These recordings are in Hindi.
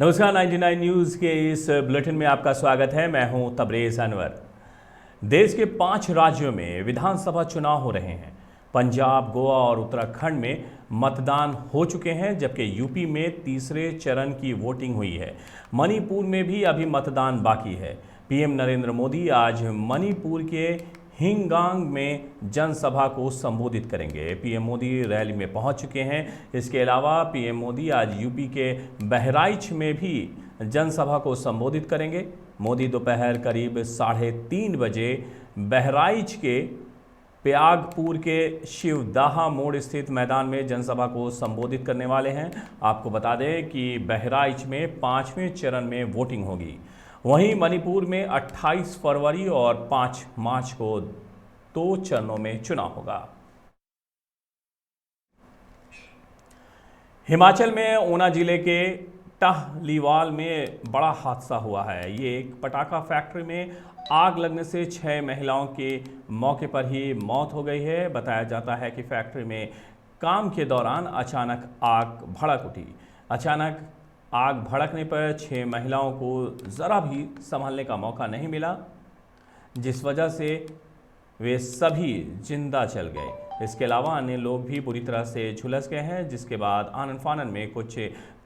नमस्कार 99 न्यूज़ के इस बुलेटिन में आपका स्वागत है। मैं हूं तबरेज़ अनवर। देश के 5 राज्यों में विधानसभा चुनाव हो रहे हैं। पंजाब, गोवा और उत्तराखंड में मतदान हो चुके हैं, जबकि यूपी में तीसरे चरण की वोटिंग हुई है। मणिपुर में भी अभी मतदान बाकी है। पीएम नरेंद्र मोदी आज मणिपुर के हिंगांग में जनसभा को संबोधित करेंगे। पीएम मोदी रैली में पहुंच चुके हैं। इसके अलावा पीएम मोदी आज यूपी के बहराइच में भी जनसभा को संबोधित करेंगे। मोदी दोपहर करीब 3:30 बजे बहराइच के प्यागपुर के शिवदाहा मोड़ स्थित मैदान में जनसभा को संबोधित करने वाले हैं। आपको बता दें कि बहराइच में 5वें चरण में वोटिंग होगी। वहीं मणिपुर में 28 फरवरी और 5 मार्च को 2 चरणों में चुनाव होगा। हिमाचल में ऊना जिले के टाहलीवाल में बड़ा हादसा हुआ है। ये एक पटाखा फैक्ट्री में आग लगने से 6 महिलाओं के मौके पर ही मौत हो गई है। बताया जाता है कि फैक्ट्री में काम के दौरान अचानक आग भड़क उठी। अचानक आग भड़कने पर 6 महिलाओं को ज़रा भी संभलने का मौका नहीं मिला, जिस वजह से वे सभी जिंदा चल गए। इसके अलावा अन्य लोग भी बुरी तरह से झुलस गए हैं, जिसके बाद आनन फानन में कुछ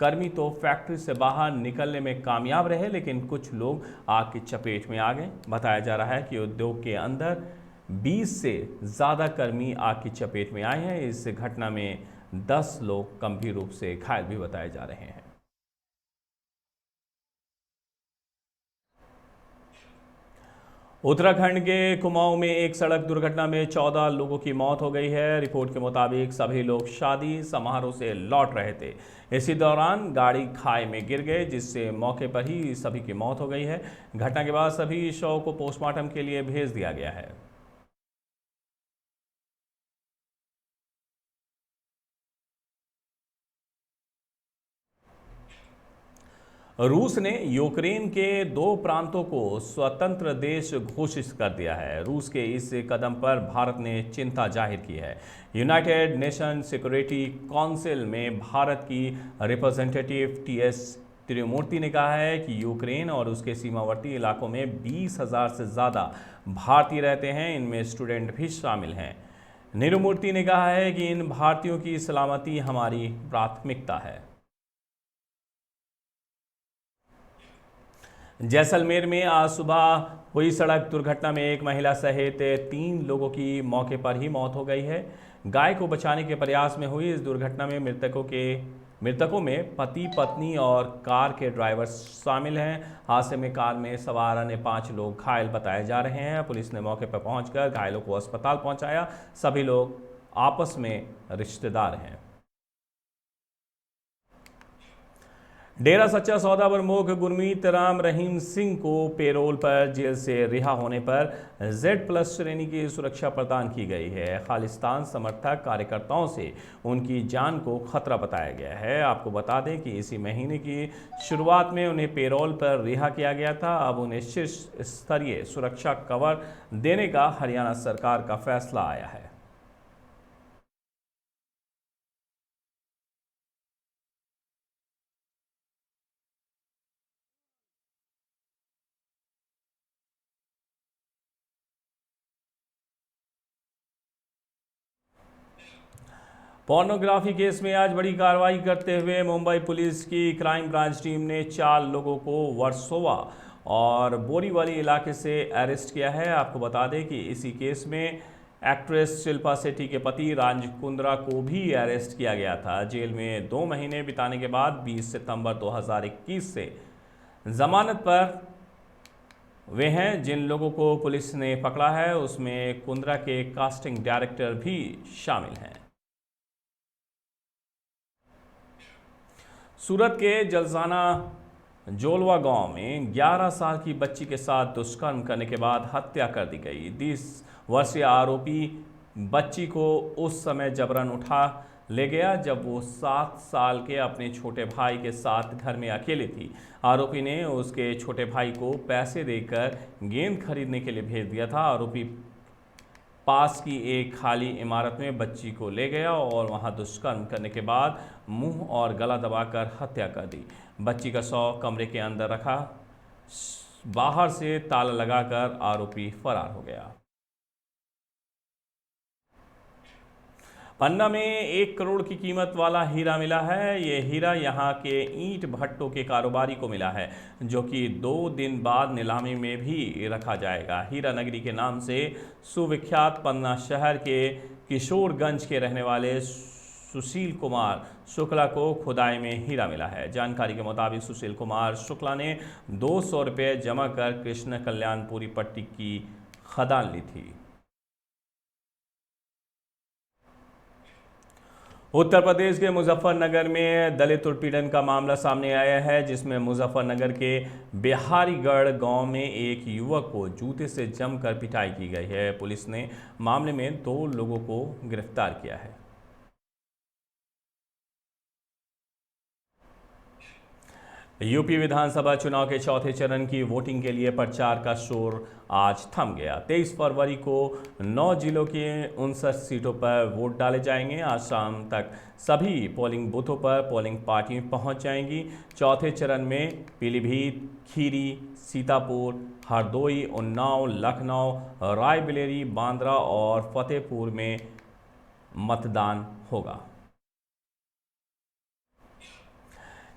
कर्मी तो फैक्ट्री से बाहर निकलने में कामयाब रहे, लेकिन कुछ लोग आग की चपेट में आ गए। बताया जा रहा है कि उद्योग के अंदर 20 से ज़्यादा कर्मी आग की चपेट में आए हैं। इस घटना में 10 लोग गंभीर रूप से घायल भी बताए जा रहे हैं। उत्तराखंड के कुमाऊं में एक सड़क दुर्घटना में 14 लोगों की मौत हो गई है। रिपोर्ट के मुताबिक सभी लोग शादी समारोह से लौट रहे थे। इसी दौरान गाड़ी खाई में गिर गए, जिससे मौके पर ही सभी की मौत हो गई है। घटना के बाद सभी शव को पोस्टमार्टम के लिए भेज दिया गया है। रूस ने यूक्रेन के 2 प्रांतों को स्वतंत्र देश घोषित कर दिया है। रूस के इस कदम पर भारत ने चिंता जाहिर की है। यूनाइटेड नेशन सिक्योरिटी काउंसिल में भारत की रिप्रेजेंटेटिव टीएस त्रिमूर्ति ने कहा है कि यूक्रेन और उसके सीमावर्ती इलाकों में 20,000 से ज़्यादा भारतीय रहते हैं। इनमें स्टूडेंट भी शामिल हैं। त्रिमूर्ति ने कहा है कि इन भारतीयों की सलामती हमारी प्राथमिकता है। जैसलमेर में आज सुबह हुई सड़क दुर्घटना में एक महिला सहित 3 लोगों की मौके पर ही मौत हो गई है। गाय को बचाने के प्रयास में हुई इस दुर्घटना में मृतकों में पति, पत्नी और कार के ड्राइवर शामिल हैं। हादसे में कार में सवार अन्य 5 लोग घायल बताए जा रहे हैं। पुलिस ने मौके पर पहुंचकर घायलों को अस्पताल पहुंचाया। सभी लोग आपस में रिश्तेदार हैं। डेरा सच्चा सौदा प्रमुख गुरमीत राम रहीम सिंह को पेरोल पर जेल से रिहा होने पर Z+ श्रेणी की सुरक्षा प्रदान की गई है। खालिस्तान समर्थक कार्यकर्ताओं से उनकी जान को खतरा बताया गया है। आपको बता दें कि इसी महीने की शुरुआत में उन्हें पेरोल पर रिहा किया गया था। अब उन्हें शीर्ष स्तरीय सुरक्षा कवर देने का हरियाणा सरकार का फैसला आया है। पोर्नोग्राफी केस में आज बड़ी कार्रवाई करते हुए मुंबई पुलिस की क्राइम ब्रांच टीम ने 4 लोगों को वर्सोवा और बोरीवली इलाके से अरेस्ट किया है। आपको बता दें कि इसी केस में एक्ट्रेस शिल्पा शेट्टी के पति राज कुंद्रा को भी अरेस्ट किया गया था। जेल में 2 महीने बिताने के बाद 20 सितंबर 2021 से जमानत पर वे हैं। जिन लोगों को पुलिस ने पकड़ा है उसमें कुंद्रा के कास्टिंग डायरेक्टर भी शामिल हैं। सूरत के जलसाना जोलवा गांव में 11 साल की बच्ची के साथ दुष्कर्म करने के बाद हत्या कर दी गई। 20 वर्षीय आरोपी बच्ची को उस समय जबरन उठा ले गया जब वो 7 साल के अपने छोटे भाई के साथ घर में अकेली थी। आरोपी ने उसके छोटे भाई को पैसे देकर गेंद खरीदने के लिए भेज दिया था। आरोपी पास की एक खाली इमारत में बच्ची को ले गया और वहां दुष्कर्म करने के बाद मुंह और गला दबाकर हत्या कर दी। बच्ची का शव कमरे के अंदर रखा, बाहर से ताला लगाकर आरोपी फरार हो गया। पन्ना में 1 करोड़ की कीमत वाला हीरा मिला है। ये हीरा यहाँ के ईंट भट्टों के कारोबारी को मिला है, जो कि 2 दिन बाद नीलामी में भी रखा जाएगा। हीरा नगरी के नाम से सुविख्यात पन्ना शहर के किशोरगंज के रहने वाले सुशील कुमार शुक्ला को खुदाई में हीरा मिला है। जानकारी के मुताबिक सुशील कुमार शुक्ला ने 200 रुपये जमा कर कृष्ण कल्याणपुरी पट्टी की खदान ली थी। उत्तर प्रदेश के मुजफ्फरनगर में दलित उत्पीड़न का मामला सामने आया है, जिसमें मुजफ्फरनगर के बिहारीगढ़ गांव में एक युवक को जूते से जमकर पिटाई की गई है। पुलिस ने मामले में 2 लोगों को गिरफ्तार किया है। यूपी विधानसभा चुनाव के चौथे चरण की वोटिंग के लिए प्रचार का शोर आज थम गया। 23 फरवरी को 9 जिलों की 59 सीटों पर वोट डाले जाएंगे। आज शाम तक सभी पोलिंग बूथों पर पोलिंग पार्टियां पहुंच जाएंगी। चौथे चरण में पीलीभीत, खीरी, सीतापुर, हरदोई, उन्नाव, लखनऊ, रायबरेली, बांद्रा और फतेहपुर में मतदान होगा।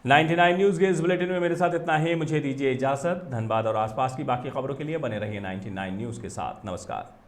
99 न्यूज़ के इस बुलेटिन में मेरे साथ इतना ही। मुझे दीजिए इजाज़त। धनबाद और आसपास की बाकी खबरों के लिए बने रहिए 99 न्यूज़ के साथ। नमस्कार।